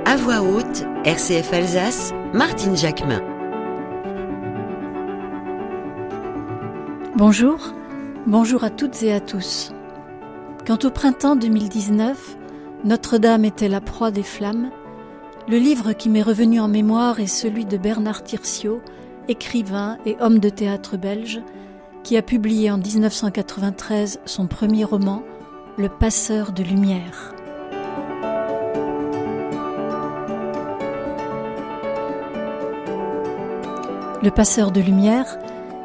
À voix haute, RCF Alsace, Martine Jacquemin. Bonjour à toutes et à tous. Quand au printemps 2019, Notre-Dame était la proie des flammes, le livre qui m'est revenu en mémoire est celui de Bernard Thirsiot, écrivain et homme de théâtre belge, qui a publié en 1993 son premier roman, Le Passeur de lumière. Le Passeur de lumière,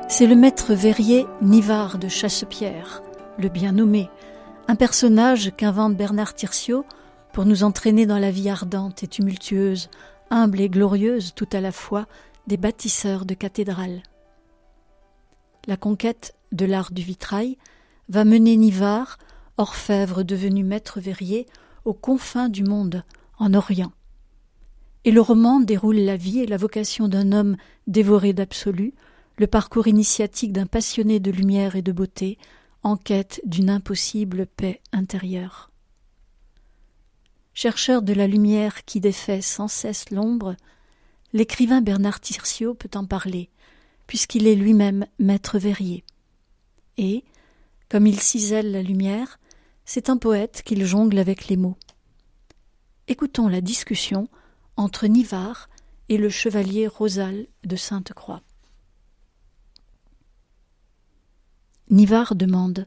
c'est le maître verrier Nivard de Chassepierre, le bien nommé, un personnage qu'invente Bernard Thirsiot pour nous entraîner dans la vie ardente et tumultueuse, humble et glorieuse tout à la fois des bâtisseurs de cathédrales. La conquête de l'art du vitrail va mener Nivard, orfèvre devenu maître verrier, aux confins du monde, en Orient. Et le roman déroule la vie et la vocation d'un homme dévoré d'absolu, le parcours initiatique d'un passionné de lumière et de beauté, en quête d'une impossible paix intérieure. Chercheur de la lumière qui défait sans cesse l'ombre, l'écrivain Bernard Thirsiot peut en parler, puisqu'il est lui-même maître verrier. Et, comme il cisèle la lumière, c'est un poète qu'il jongle avec les mots. Écoutons la discussion entre Nivard et le chevalier Rosal de Sainte-Croix. Nivard demande :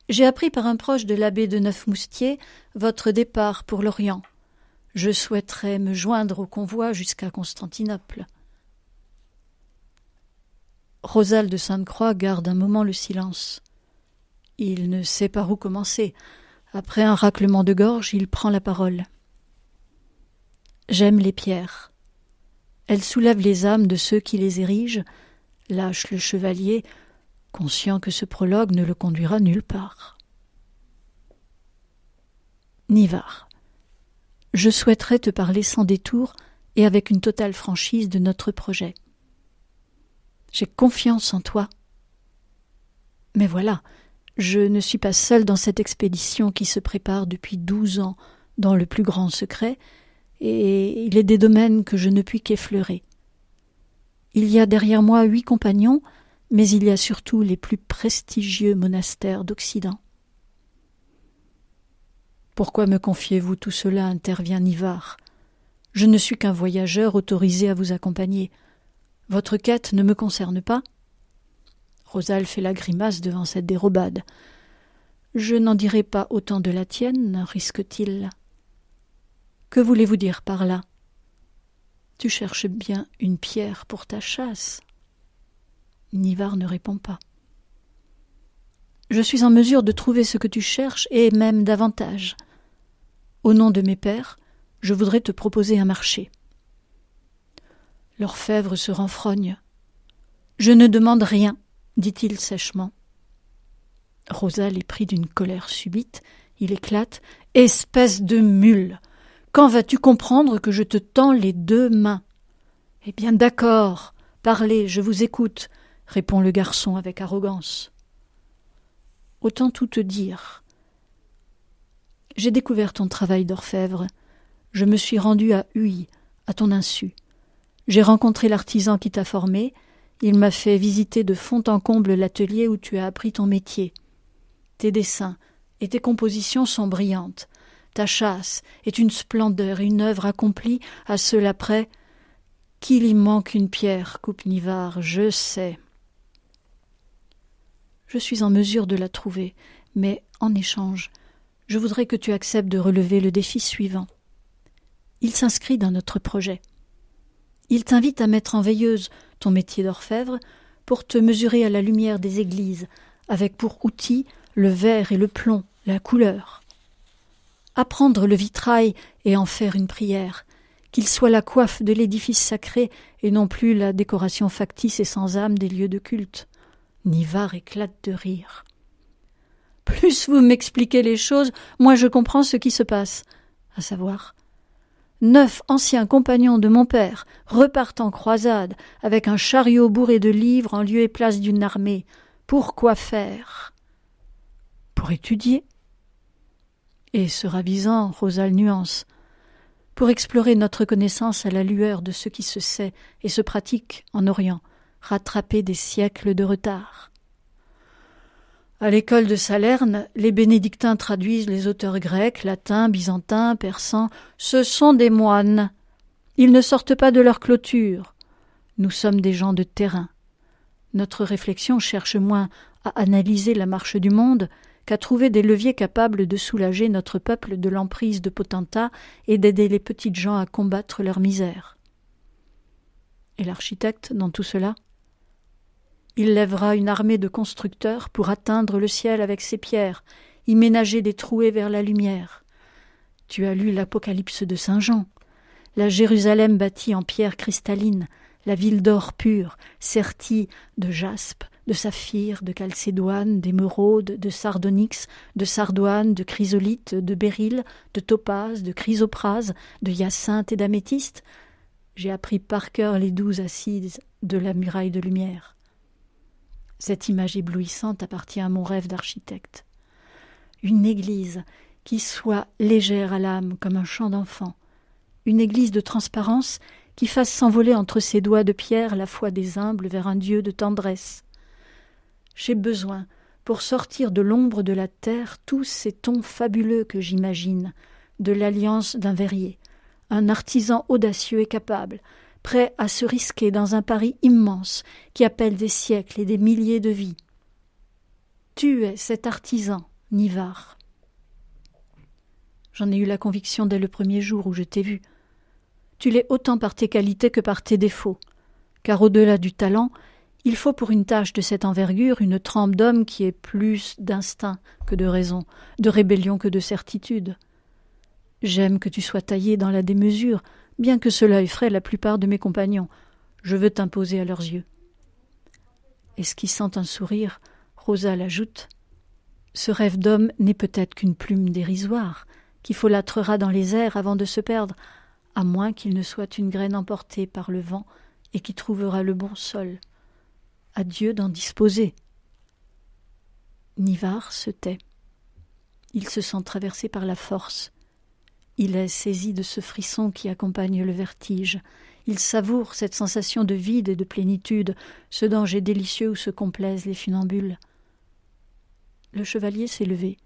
J'ai appris par un proche de l'abbé de Neufmoustier votre départ pour l'Orient. Je souhaiterais me joindre au convoi jusqu'à Constantinople. Rosal de Sainte-Croix garde un moment le silence. Il ne sait par où commencer. Après un raclement de gorge, il prend la parole. J'aime les pierres. Elles soulèvent les âmes de ceux qui les érigent, lâche le chevalier, conscient que ce prologue ne le conduira nulle part. Nivard. Je souhaiterais te parler sans détour et avec une totale franchise de notre projet. J'ai confiance en toi. Mais voilà, je ne suis pas seul dans cette expédition qui se prépare depuis 12 ans dans le plus grand secret, et il est des domaines que je ne puis qu'effleurer. Il y a derrière moi 8 compagnons, mais il y a surtout les plus prestigieux monastères d'Occident. Pourquoi me confiez-vous tout cela, intervient Nivard. Je ne suis qu'un voyageur autorisé à vous accompagner. Votre quête ne me concerne pas. Rosal fait la grimace devant cette dérobade. Je n'en dirai pas autant de la tienne, risque-t-il. Que voulez-vous dire par là ? Tu cherches bien une pierre pour ta chasse. Nivard ne répond pas. Je suis en mesure de trouver ce que tu cherches, et même davantage. Au nom de mes pères, je voudrais te proposer un marché. L'orfèvre se renfrogne. Je ne demande rien, dit-il sèchement. Rosal est pris d'une colère subite. Il éclate. Espèce de mule! Quand vas-tu comprendre que je te tends les 2 mains ? Eh bien d'accord, parlez, je vous écoute, répond le garçon avec arrogance. Autant tout te dire. J'ai découvert ton travail d'orfèvre. Je me suis rendu à Huy, à ton insu. J'ai rencontré l'artisan qui t'a formé. Il m'a fait visiter de fond en comble l'atelier où tu as appris ton métier. Tes dessins et tes compositions sont brillantes. Ta chasse est une splendeur, une œuvre accomplie à cela près qu'il y manque une pierre, coupe Nivard, je sais. Je suis en mesure de la trouver, mais en échange, je voudrais que tu acceptes de relever le défi suivant. Il s'inscrit dans notre projet. Il t'invite à mettre en veilleuse ton métier d'orfèvre pour te mesurer à la lumière des églises, avec pour outil le verre et le plomb, la couleur. Apprendre le vitrail et en faire une prière, qu'il soit la coiffe de l'édifice sacré et non plus la décoration factice et sans âme des lieux de culte. Nivard éclate de rire. Plus vous m'expliquez les choses, moins je comprends ce qui se passe, à savoir 9 anciens compagnons de mon père repartent en croisade avec un chariot bourré de livres en lieu et place d'une armée. Pourquoi faire ? Pour étudier. Et se ravisant, Rosal nuance. pour explorer notre connaissance à la lueur de ce qui se sait et se pratique en Orient, rattraper des siècles de retard. À l'école de Salerne, les bénédictins traduisent les auteurs grecs, latins, byzantins, persans. Ce sont des moines. Ils ne sortent pas de leur clôture. Nous sommes des gens de terrain. Notre réflexion cherche moins à analyser la marche du monde qu'à trouver des leviers capables de soulager notre peuple de l'emprise de potentats et d'aider les petites gens à combattre leur misère. Et l'architecte dans tout cela ? Il lèvera une armée de constructeurs pour atteindre le ciel avec ses pierres, y ménager des trouées vers la lumière. Tu as lu l'Apocalypse de Saint Jean. La Jérusalem bâtie en pierre cristalline, la ville d'or pur, sertie de jaspe, de saphir, de calcédoine, d'émeraude, de sardonyx, de sardoine, de chrysolite, de béryl, de topaze, de chrysoprase, de hyacinthe et d'améthyste. J'ai appris par cœur les 12 assises de la muraille de lumière. Cette image éblouissante appartient à mon rêve d'architecte. Une église qui soit légère à l'âme comme un chant d'enfant. Une église de transparence qui fasse s'envoler entre ses doigts de pierre la foi des humbles vers un Dieu de tendresse. J'ai besoin, pour sortir de l'ombre de la terre, tous ces tons fabuleux que j'imagine, de l'alliance d'un verrier, un artisan audacieux et capable, prêt à se risquer dans un pari immense qui appelle des siècles et des milliers de vies. Tu es cet artisan, Nivard. J'en ai eu la conviction dès le premier jour où je t'ai vu. Tu l'es autant par tes qualités que par tes défauts, car au-delà du talent, il faut pour une tâche de cette envergure une trempe d'homme qui ait plus d'instinct que de raison, de rébellion que de certitude. J'aime que tu sois taillé dans la démesure, bien que cela effraie la plupart de mes compagnons. Je veux t'imposer à leurs yeux. Esquissant un sourire, Rosa l'ajoute. Ce rêve d'homme n'est peut-être qu'une plume dérisoire, qui folâtrera dans les airs avant de se perdre, à moins qu'il ne soit une graine emportée par le vent et qui trouvera le bon sol. À Dieu d'en disposer. Nivard se tait. Il se sent traversé par la force. Il est saisi de ce frisson qui accompagne le vertige. Il savoure cette sensation de vide et de plénitude, ce danger délicieux où se complaisent les funambules. Le chevalier s'est levé.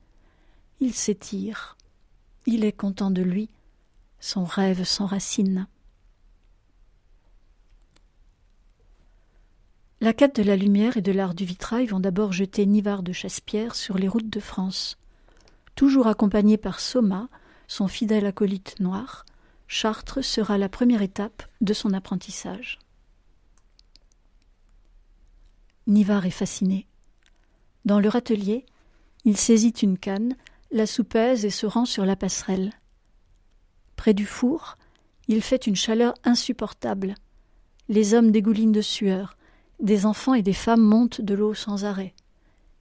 Il s'étire. Il est content de lui. Son rêve s'enracine. La quête de la lumière et de l'art du vitrail vont d'abord jeter Nivard de Chaspierre sur les routes de France. Toujours accompagné par Soma, son fidèle acolyte noir, Chartres sera la première étape de son apprentissage. Nivard est fasciné. Dans leur atelier, il saisit une canne, la soupèse et se rend sur la passerelle. Près du four, il fait une chaleur insupportable. Les hommes dégoulinent de sueur. Des enfants et des femmes montent de l'eau sans arrêt.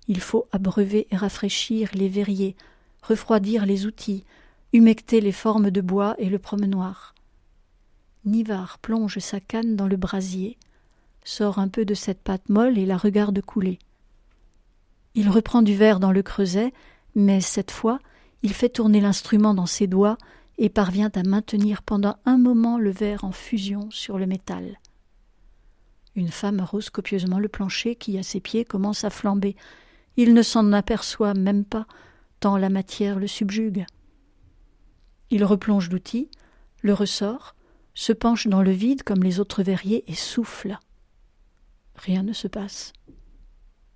Il faut abreuver et rafraîchir les verriers, refroidir les outils, humecter les formes de bois et le promenoir. Nivard plonge sa canne dans le brasier, sort un peu de cette pâte molle et la regarde couler. Il reprend du verre dans le creuset, mais cette fois, il fait tourner l'instrument dans ses doigts et parvient à maintenir pendant un moment le verre en fusion sur le métal. Une femme arrose copieusement le plancher qui, à ses pieds, commence à flamber. Il ne s'en aperçoit même pas, tant la matière le subjugue. Il replonge l'outil, le ressort, se penche dans le vide comme les autres verriers et souffle. Rien ne se passe.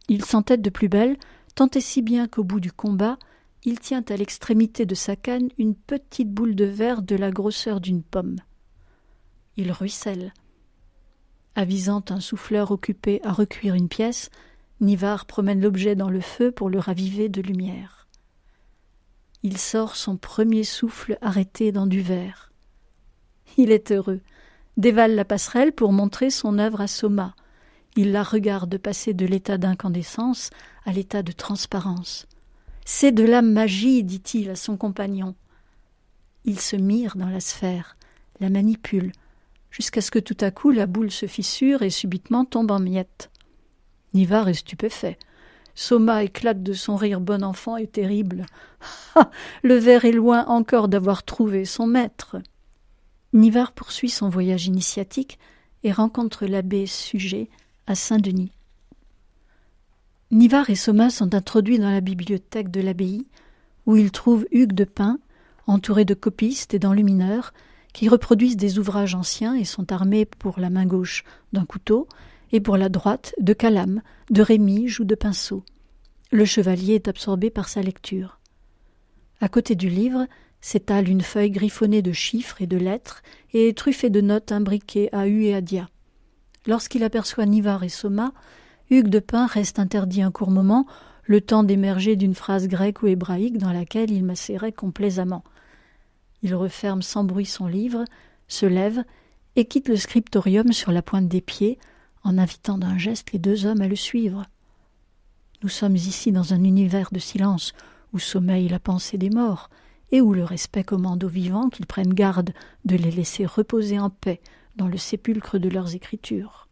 Il s'entête de plus belle, tant et si bien qu'au bout du combat, il tient à l'extrémité de sa canne une petite boule de verre de la grosseur d'une pomme. Il ruisselle. Avisant un souffleur occupé à recuire une pièce, Nivard promène l'objet dans le feu pour le raviver de lumière. Il sort son premier souffle arrêté dans du verre. Il est heureux, dévale la passerelle pour montrer son œuvre à Soma. Il la regarde passer de l'état d'incandescence à l'état de transparence. « C'est de la magie, dit-il à son compagnon. » Il se mire dans la sphère, la manipule, jusqu'à ce que tout à coup la boule se fissure et subitement tombe en miettes. Nivard est stupéfait. Soma éclate de son rire bon enfant et terrible. « Ah, le verre est loin encore d'avoir trouvé son maître. » Nivard poursuit son voyage initiatique et rencontre l'abbé Suger à Saint-Denis. Nivard et Soma sont introduits dans la bibliothèque de l'abbaye, où ils trouvent Hugues de Pin, entouré de copistes et d'enlumineurs, qui reproduisent des ouvrages anciens et sont armés pour la main gauche d'un couteau et pour la droite de calames, de rémiges ou de pinceaux. Le chevalier est absorbé par sa lecture. À côté du livre s'étale une feuille griffonnée de chiffres et de lettres et truffée de notes imbriquées à U et à dia. Lorsqu'il aperçoit Nivard et Soma, Hugues de Pin reste interdit un court moment, le temps d'émerger d'une phrase grecque ou hébraïque dans laquelle il macérait complaisamment. Il referme sans bruit son livre, se lève et quitte le scriptorium sur la pointe des pieds, en invitant d'un geste les deux hommes à le suivre. Nous sommes ici dans un univers de silence, où sommeille la pensée des morts, et où le respect commande aux vivants qu'ils prennent garde de les laisser reposer en paix dans le sépulcre de leurs écritures.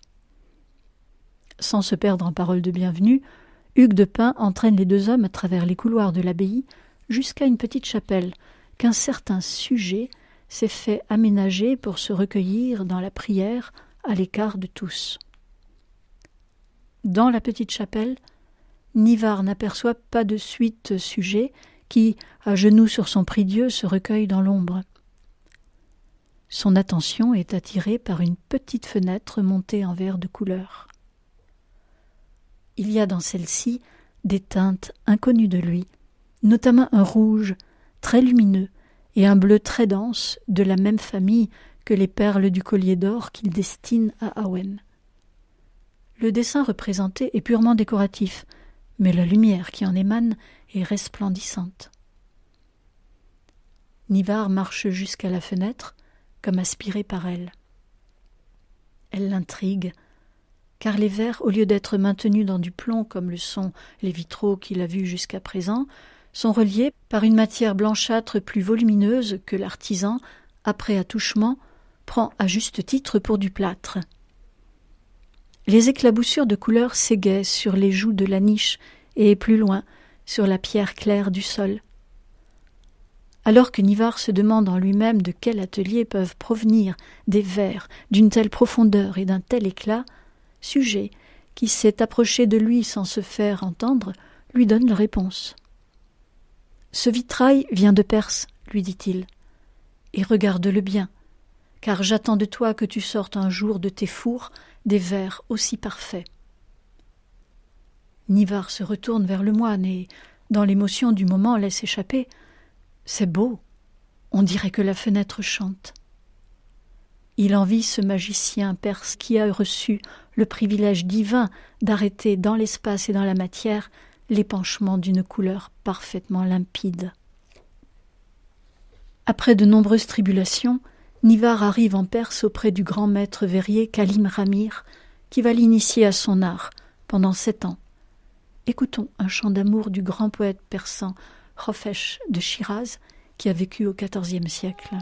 Sans se perdre en paroles de bienvenue, Hugues de Pin entraîne les deux hommes à travers les couloirs de l'abbaye jusqu'à une petite chapelle qu'un certain Suger s'est fait aménager pour se recueillir dans la prière à l'écart de tous. Dans la petite chapelle, Nivard n'aperçoit pas de suite Suger qui, à genoux sur son prie-dieu, se recueille dans l'ombre. Son attention est attirée par une petite fenêtre montée en verre de couleur. Il y a dans celle-ci des teintes inconnues de lui, notamment un rouge très lumineux et un bleu très dense de la même famille que les perles du collier d'or qu'il destine à Awen. Le dessin représenté est purement décoratif, mais la lumière qui en émane est resplendissante. Nivard marche jusqu'à la fenêtre, comme aspiré par elle. Elle l'intrigue, car les verres, au lieu d'être maintenus dans du plomb comme le sont les vitraux qu'il a vus jusqu'à présent, sont reliés par une matière blanchâtre plus volumineuse que l'artisan, après attouchement, prend à juste titre pour du plâtre. Les éclaboussures de couleurs s'égayent sur les joues de la niche et, plus loin, sur la pierre claire du sol. Alors que Nivard se demande en lui-même de quel atelier peuvent provenir des verres d'une telle profondeur et d'un tel éclat, Suger, qui s'est approché de lui sans se faire entendre, lui donne la réponse. « Ce vitrail vient de Perse, lui dit-il, et regarde-le bien, car j'attends de toi que tu sortes un jour de tes fours des verres aussi parfaits. » Nivard se retourne vers le moine et, dans l'émotion du moment, laisse échapper « C'est beau, on dirait que la fenêtre chante. » Il envie ce magicien perse qui a reçu le privilège divin d'arrêter dans l'espace et dans la matière l'épanchement d'une couleur parfaitement limpide. Après de nombreuses tribulations, Nivard arrive en Perse auprès du grand maître verrier Kalim Ramir, qui va l'initier à son art pendant 7 ans. Écoutons un chant d'amour du grand poète persan Khofesh de Shiraz, qui a vécu au XIVe siècle.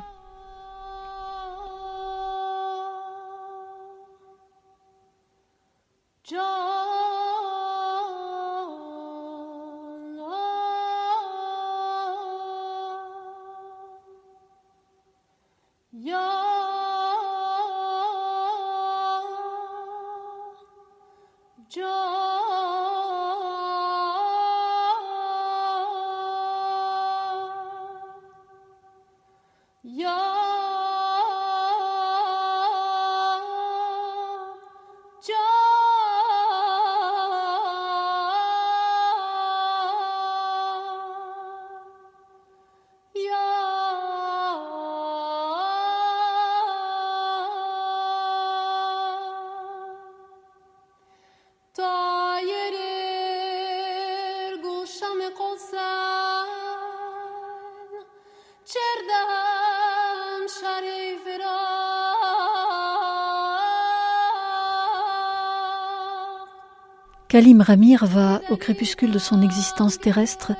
Kalim Ramir va, au crépuscule de son existence terrestre,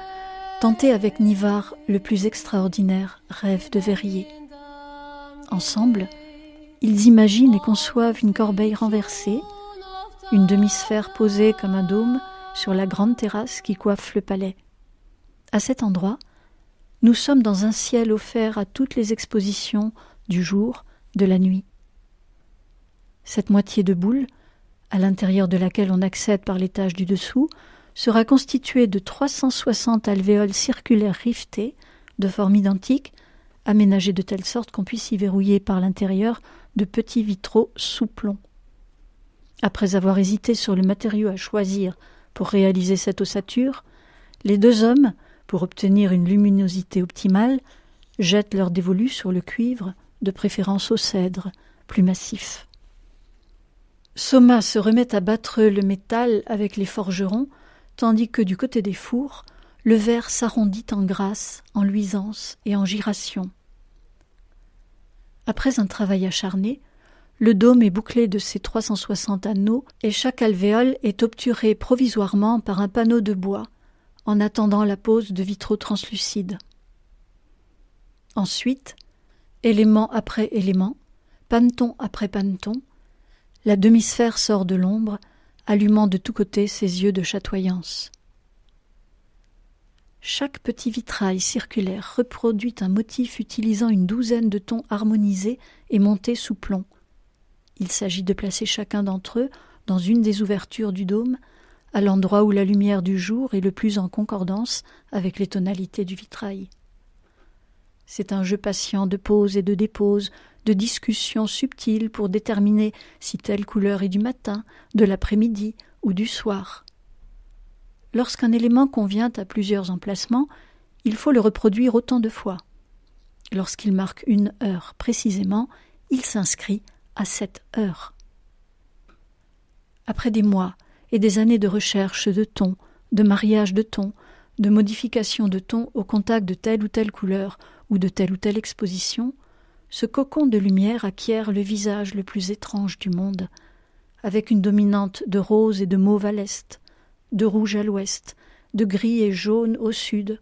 tenter avec Nivard le plus extraordinaire rêve de verrier. Ensemble, ils imaginent et conçoivent une corbeille renversée, une demi-sphère posée comme un dôme sur la grande terrasse qui coiffe le palais. À cet endroit, nous sommes dans un ciel offert à toutes les expositions du jour de la nuit. Cette moitié de boule, à l'intérieur de laquelle on accède par l'étage du dessous, sera constituée de 360 alvéoles circulaires rivetées, de forme identique, aménagées de telle sorte qu'on puisse y verrouiller par l'intérieur de petits vitraux sous plomb. Après avoir hésité sur le matériau à choisir pour réaliser cette ossature, les deux hommes, pour obtenir une luminosité optimale, jettent leur dévolu sur le cuivre, de préférence au cèdre, plus massif. Soma se remet à battre le métal avec les forgerons, tandis que du côté des fours, le verre s'arrondit en grâce, en luisance et en giration. Après un travail acharné, le dôme est bouclé de ses 360 anneaux et chaque alvéole est obturée provisoirement par un panneau de bois, en attendant la pose de vitraux translucides. Ensuite, élément après élément, paneton après paneton, la demi-sphère sort de l'ombre, allumant de tous côtés ses yeux de chatoyance. Chaque petit vitrail circulaire reproduit un motif utilisant une douzaine de tons harmonisés et montés sous plomb. Il s'agit de placer chacun d'entre eux dans une des ouvertures du dôme, à l'endroit où la lumière du jour est le plus en concordance avec les tonalités du vitrail. C'est un jeu patient de pose et de dépose, de discussions subtiles pour déterminer si telle couleur est du matin, de l'après-midi ou du soir. Lorsqu'un élément convient à plusieurs emplacements, il faut le reproduire autant de fois. Lorsqu'il marque une heure précisément, il s'inscrit à cette heure. Après des mois et des années de recherche de tons, de mariage de tons, de modification de tons au contact de telle ou telle couleur ou de telle ou telle exposition, ce cocon de lumière acquiert le visage le plus étrange du monde, avec une dominante de rose et de mauve à l'est, de rouge à l'ouest, de gris et jaune au sud,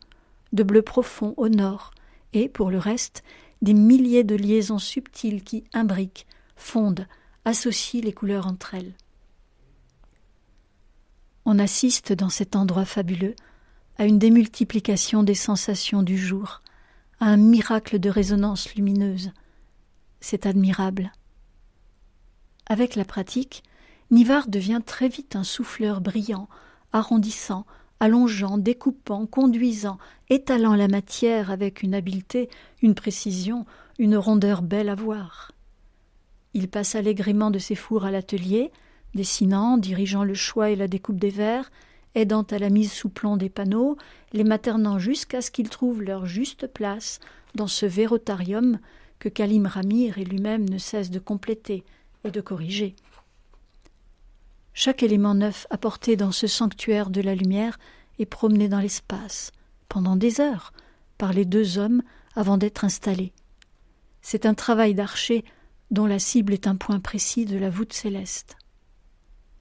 de bleu profond au nord, et, pour le reste, des milliers de liaisons subtiles qui imbriquent, fondent, associent les couleurs entre elles. On assiste dans cet endroit fabuleux à une démultiplication des sensations du jour, à un miracle de résonance lumineuse. C'est admirable. Avec la pratique, Nivard devient très vite un souffleur brillant, arrondissant, allongeant, découpant, conduisant, étalant la matière avec une habileté, une précision, une rondeur belle à voir. Il passe allègrement de ses fours à l'atelier, dessinant, dirigeant le choix et la découpe des verres, aidant à la mise sous plomb des panneaux, les maternant jusqu'à ce qu'ils trouvent leur juste place dans ce vérotarium que Khalim Ramir et lui-même ne cessent de compléter et de corriger. Chaque élément neuf apporté dans ce sanctuaire de la lumière est promené dans l'espace, pendant des heures, par les deux hommes avant d'être installés. C'est un travail d'archer dont la cible est un point précis de la voûte céleste.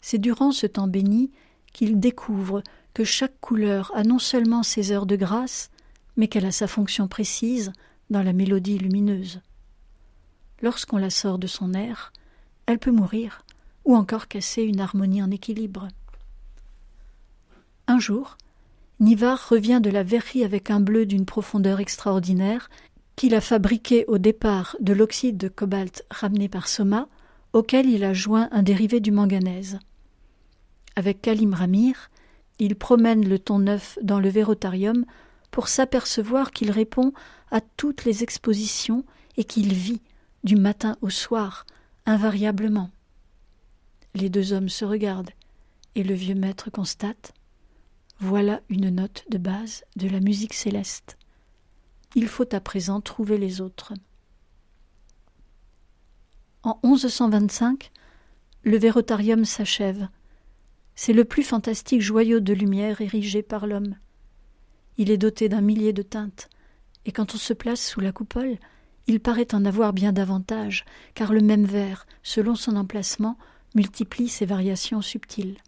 C'est durant ce temps béni qu'il découvre que chaque couleur a non seulement ses heures de grâce, mais qu'elle a sa fonction précise dans la mélodie lumineuse. Lorsqu'on la sort de son air, elle peut mourir ou encore casser une harmonie en équilibre. Un jour, Nivard revient de la verrerie avec un bleu d'une profondeur extraordinaire qu'il a fabriqué au départ de l'oxyde de cobalt ramené par Soma, auquel il a joint un dérivé du manganèse. Avec Khalim Ramir, il promène le ton neuf dans le vérotarium pour s'apercevoir qu'il répond à toutes les expositions et qu'il vit, du matin au soir, invariablement. Les deux hommes se regardent et le vieux maître constate « Voilà une note de base de la musique céleste. Il faut à présent trouver les autres. » En 1125, le vérotarium s'achève. C'est le plus fantastique joyau de lumière érigé par l'homme. Il est doté d'un millier de teintes, et quand on se place sous la coupole, il paraît en avoir bien davantage, car le même verre, selon son emplacement, multiplie ses variations subtiles.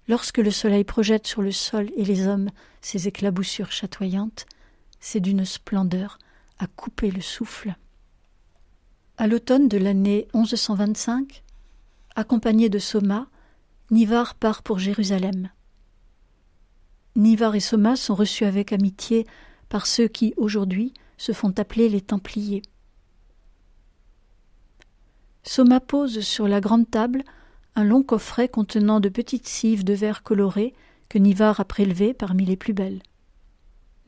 Lorsque le soleil projette sur le sol et les hommes ses éclaboussures chatoyantes, c'est d'une splendeur à couper le souffle. À l'automne de l'année 1125, accompagné de Soma, Nivard part pour Jérusalem. Nivard et Soma sont reçus avec amitié par ceux qui, aujourd'hui, se font appeler les Templiers. Soma pose sur la grande table un long coffret contenant de petites cives de verre coloré que Nivar a prélevées parmi les plus belles.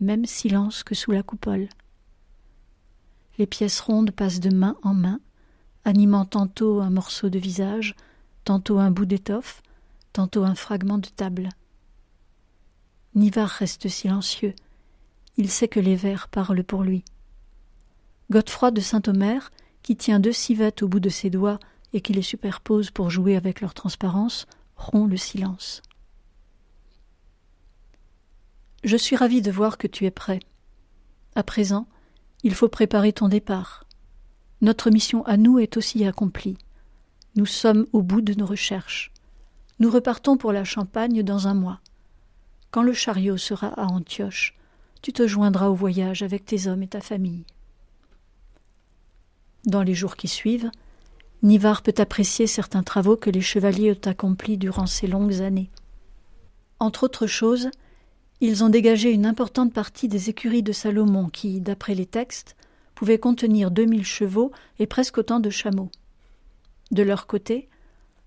Même silence que sous la coupole. Les pièces rondes passent de main en main, animant tantôt un morceau de visage, tantôt un bout d'étoffe, tantôt un fragment de table. Nivar reste silencieux. Il sait que les vers parlent pour lui. Godefroy de Saint-Omer, qui tient 2 civettes au bout de ses doigts et qui les superpose pour jouer avec leur transparence, rompt le silence. « Je suis ravi de voir que tu es prêt. À présent, il faut préparer ton départ. Notre mission à nous est aussi accomplie. Nous sommes au bout de nos recherches. Nous repartons pour la Champagne dans 1 mois. Quand le chariot sera à Antioche, tu te joindras au voyage avec tes hommes et ta famille. » Dans les jours qui suivent, Nivar peut apprécier certains travaux que les chevaliers ont accomplis durant ces longues années. Entre autres choses, ils ont dégagé une importante partie des écuries de Salomon qui, d'après les textes, pouvaient contenir 2000 chevaux et presque autant de chameaux. De leur côté,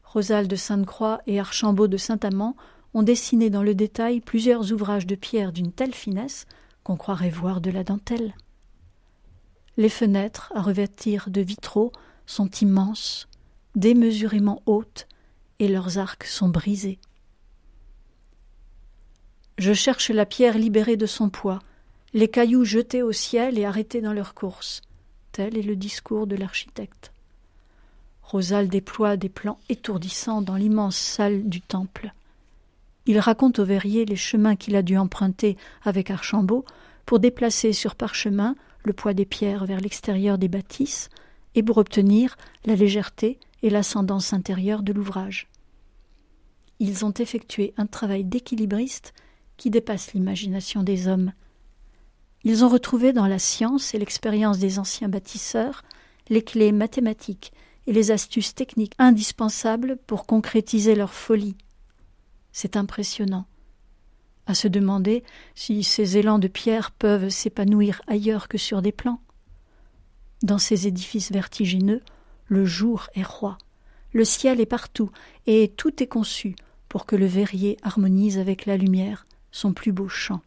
Rosal de Sainte-Croix et Archambault de Saint-Amand ont dessiné dans le détail plusieurs ouvrages de pierre d'une telle finesse qu'on croirait voir de la dentelle. Les fenêtres à revêtir de vitraux sont immenses, démesurément hautes, et leurs arcs sont brisés. Je cherche la pierre libérée de son poids, les cailloux jetés au ciel et arrêtés dans leur course. Tel est le discours de l'architecte. Rosal déploie des plans étourdissants dans l'immense salle du temple. Il raconte au verrier les chemins qu'il a dû emprunter avec Archambault pour déplacer sur parchemin le poids des pierres vers l'extérieur des bâtisses et pour obtenir la légèreté et l'ascendance intérieure de l'ouvrage. Ils ont effectué un travail d'équilibriste qui dépasse l'imagination des hommes. Ils ont retrouvé dans la science et l'expérience des anciens bâtisseurs les clés mathématiques et les astuces techniques indispensables pour concrétiser leur folie. C'est impressionnant. À se demander si ces élans de pierre peuvent s'épanouir ailleurs que sur des plans. Dans ces édifices vertigineux, le jour est roi, le ciel est partout, et tout est conçu pour que le verrier harmonise avec la lumière son plus beau chant.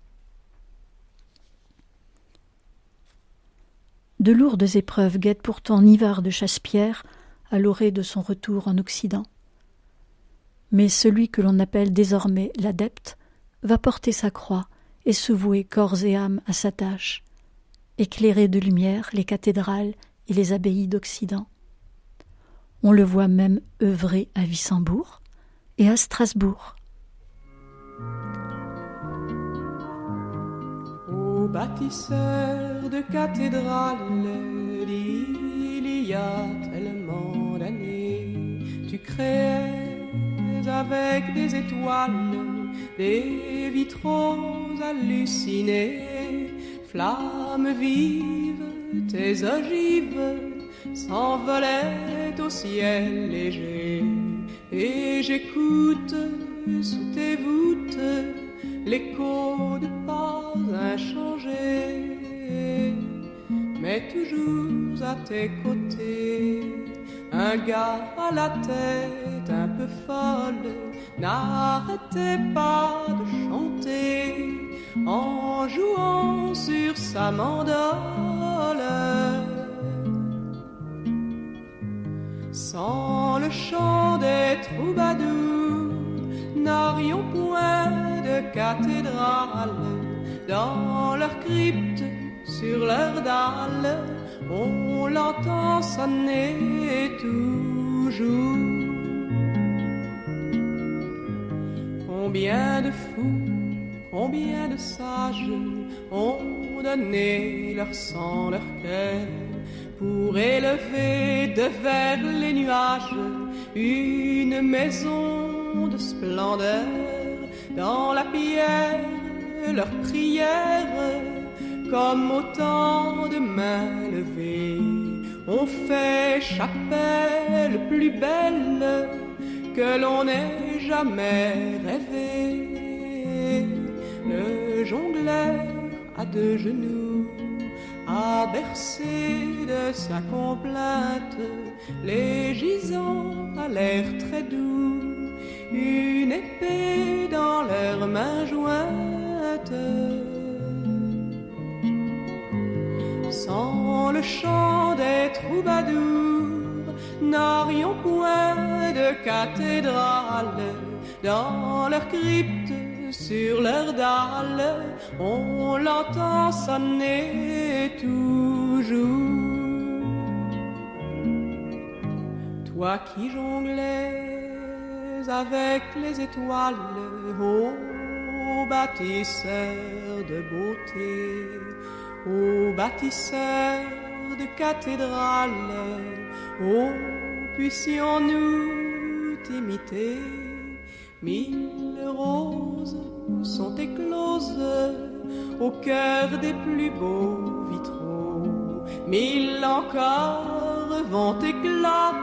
De lourdes épreuves guettent pourtant Nivar de Chassepierre à l'orée de son retour en Occident. Mais celui que l'on appelle désormais l'adepte va porter sa croix et se vouer corps et âme à sa tâche, éclairer de lumière les cathédrales et les abbayes d'Occident. On le voit même œuvrer à Wissembourg et à Strasbourg. Ô bâtisseur de cathédrales d'il y a tellement d'années, tu créais avec des étoiles des vitraux hallucinés, flammes vives, tes ogives s'envolaient au ciel léger, et j'écoute sous tes voûtes l'écho de pas inchangés, mais toujours à tes côtés, un gars à la tête un peu folle n'arrêtait pas de chanter en jouant sur sa mandole. Sans le chant des troubadours, n'aurions point de cathédrale. Dans leur crypte, sur leurs dalles, on l'entend sonner toujours. Combien de fous, combien de sages ont donné leur sang, leur cœur, pour élever de vers les nuages une maison de splendeur. Dans la pierre, leur prière, comme autant de mains levées, on fait chapelle plus belle que l'on ait jamais rêvé. Le jongleur à 2 genoux à bercer de sa complainte les gisants à l'air très doux, une épée dans leurs mains jointes. Sans le chant des troubadours, n'aurions point de cathédrale. Dans leur crypte, sur leurs dalles, on l'entend sonner toujours. Toi qui jonglais avec les étoiles, ô bâtisseur de beauté, ô bâtisseur de cathédrales, ô puissions-nous t'imiter. 1000 roses sont écloses au cœur des plus beaux vitraux. 1000 encore vont éclore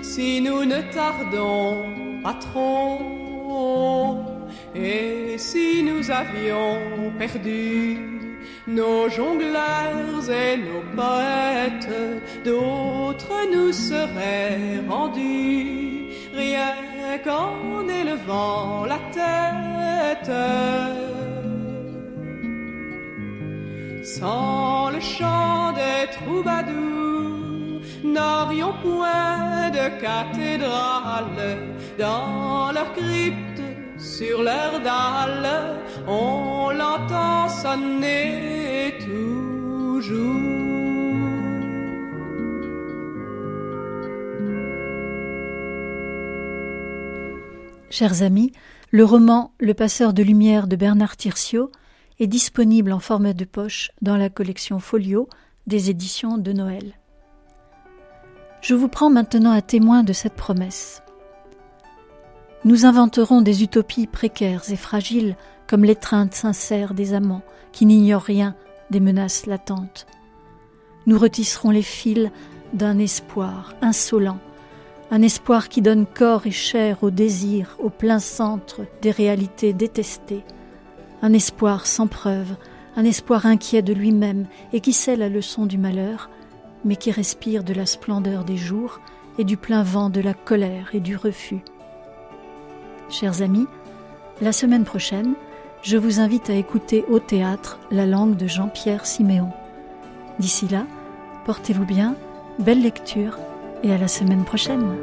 si nous ne tardons pas trop. Et si nous avions perdu nos jongleurs et nos poètes, d'autres nous seraient rendus, rien qu'en élevant la tête. Sans le chant des troubadours, n'aurions point de cathédrale. Dans leur crypte, sur leurs dalles, on l'entend sonner toujours. Chers amis, le roman Le Passeur de lumière de Bernard Tirsiot est disponible en format de poche dans la collection Folio des éditions de Noël. Je vous prends maintenant à témoin de cette promesse. Nous inventerons des utopies précaires et fragiles comme l'étreinte sincère des amants qui n'ignorent rien des menaces latentes. Nous retisserons les fils d'un espoir insolent, un espoir qui donne corps et chair au désir, au plein centre des réalités détestées, un espoir sans preuve, un espoir inquiet de lui-même et qui sait la leçon du malheur, mais qui respire de la splendeur des jours et du plein vent de la colère et du refus. Chers amis, la semaine prochaine, je vous invite à écouter au théâtre La langue de Jean-Pierre Siméon. D'ici là, portez-vous bien, belle lecture et à la semaine prochaine.